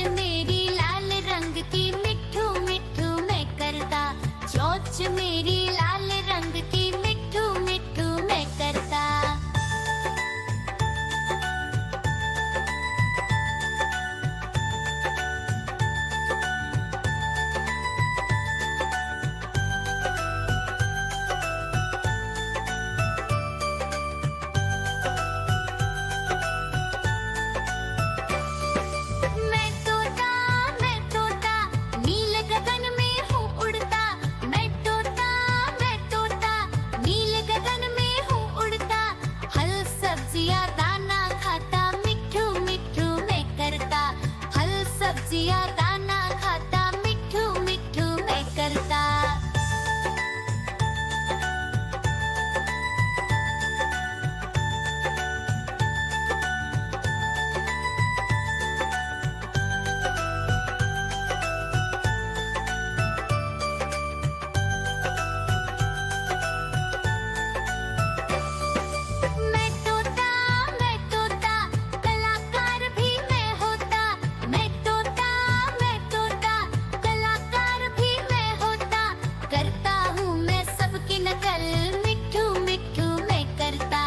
मेरी लाल रंग की मिट्ठू मिट्ठू मैं करता, चोंच मेरी लाल रंग की मिट्ठू मिट्ठू मैं करता। मैं तोता नील गगन में हूँ उड़ता, मैं तोता नील गगन में हूँ उड़ता। फल सब्जियाँ दाना खाता, मिट्ठू मिट्ठू मैं करता। फल सब्जियाँ दाना खाता, मिट्ठू मिट्ठू मैं करता। मैं तोता कलाकार भी मैं होता। मैं तोता कलाकार भी मैं होता। करता हूँ मैं सबकी नकल, मिट्ठू मिट्ठू मैं करता।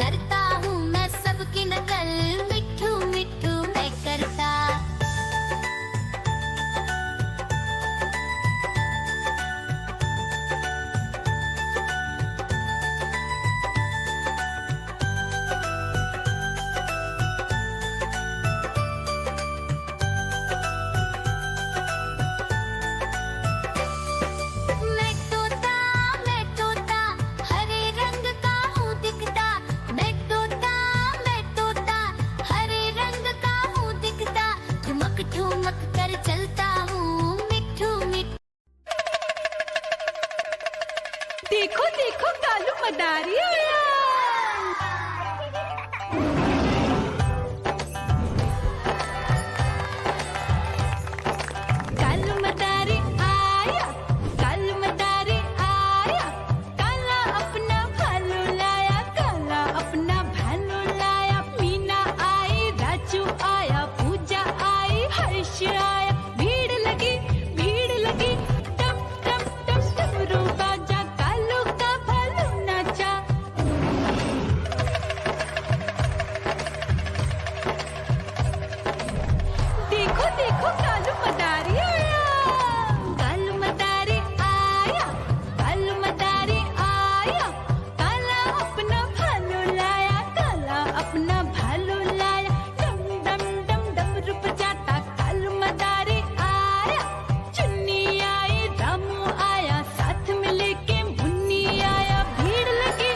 करता हूँ मैं सबकी नकल, मिट्ठू मिट्ठू मैं करता। मैं तोता हरे रंग का हूँ दिखता। मैं तोता हरे रंग का हूँ दिखता। ठुमक ठुमक कर चलता हूँ, मिट्ठू मिट्ठू। देखो देखो कालू मदारी आया। कालू मदारी आया, कालू मदारी आया। काला अपना भालू लाया, काला अपना भालू लाया। मीना आई, राजू आया, पूजा आई, हर्ष आया। भीड़ लगी टम टम टम डमरू बाजा, कालू का भालू नाचा। देखो देखो कालू मदारी आया। कालू मदारी आया, कालू मदारी आया। काला अपना भालू लाया, काला अपना भालू लाया। डम डम डम डमरू बजाता कालू मदारी आया। चुन्नी आई, रामू आया, साथ में लेके मुन्नी आया। भीड़ लगी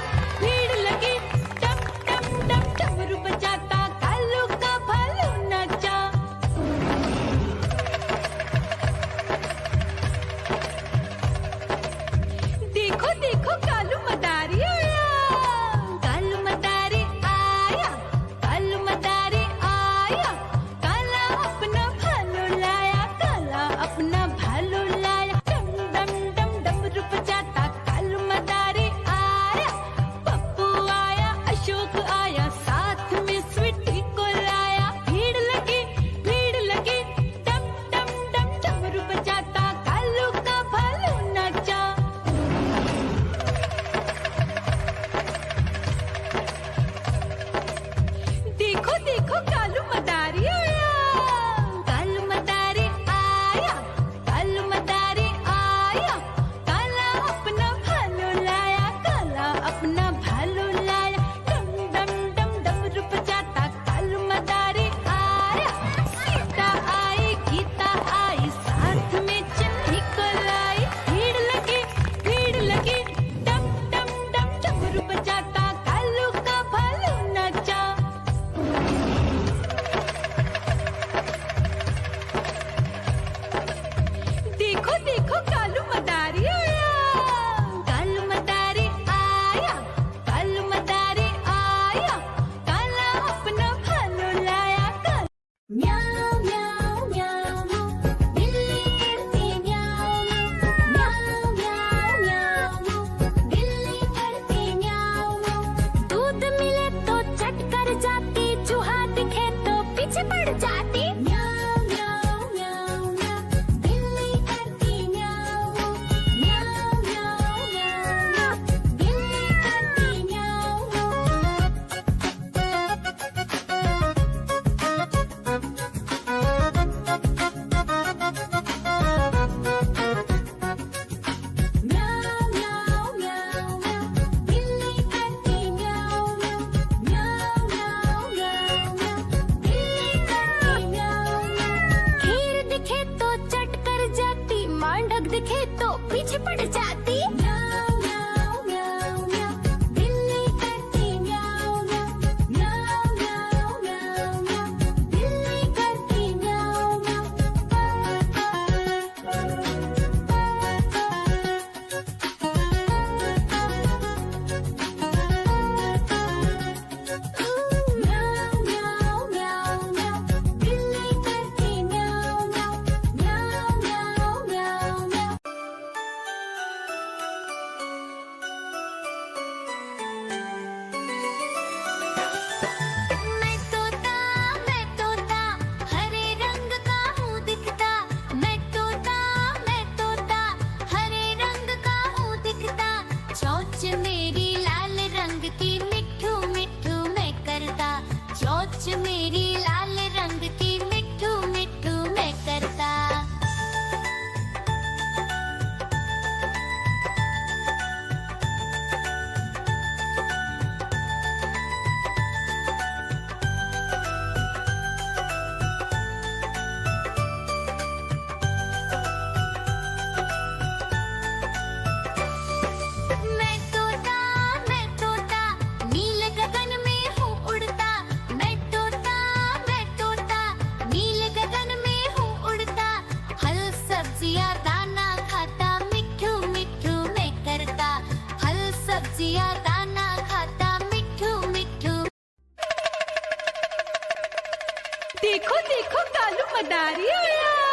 टम टम डम डमरू बजाता कालू का भालू नाचा। देखो देखो कालू मदारी आया। कालू मदारी आया, कालू मदारी आया। काला अपना भालू लाया, काला अपना भालू लाया। डम डम डम डमरू बजाता कालू मदारी आया। पप्पू आया, अशोक आया, साथ में स्वीटी को लाया। भीड़ लगी टम टम डम डमरू बजाता कालू का भालू नाचा। देखो देखो कालू मदारी आया। कालू मदारी आया, कालू मदारी आया। काला अपना भालू लाया, काला अपना भालू लाया। डम डम डम डमरू बजाता कालू मदारी आया। सीता आई, गीता आई, साथ में चन्नी को लाई। भीड़ लगी टम टम डम डमरू बजाता कालू का भालू नाचा। देखो देखो कालू मदारी आया।